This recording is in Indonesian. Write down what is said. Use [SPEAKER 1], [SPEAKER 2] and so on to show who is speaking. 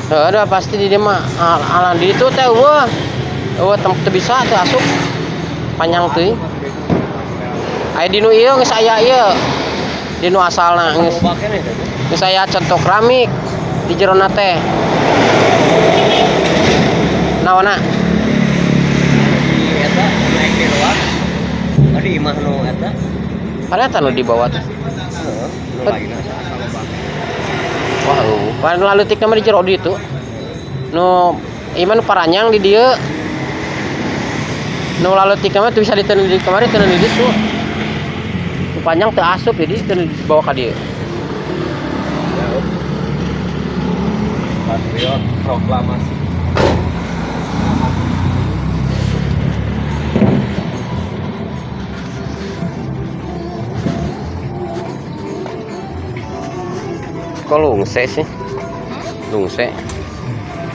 [SPEAKER 1] Ada pasti di dia mah alan di itu teh tempat bisa teh asup panjang teh. Aya dinu ieu geus aya ieu. Dinu asalna geus. Geus aya contoh keramik di jerona teh. Naonna?
[SPEAKER 2] Eta naik di luar. Tadi imah nu eta.
[SPEAKER 1] Kareta nu di bawah teh.
[SPEAKER 2] Heeh, nu lainna
[SPEAKER 1] Wah, pan lalu tik nama di jero di itu. Nu iman paranyang di dieu. Nu lalu tik nama tuh bisa diteun di kamari teun di ditu. Nu panjang teu asup jadi teun bawa ka dieu.
[SPEAKER 2] Patriot proklamasi.
[SPEAKER 1] Kok lungse sih? Lungse.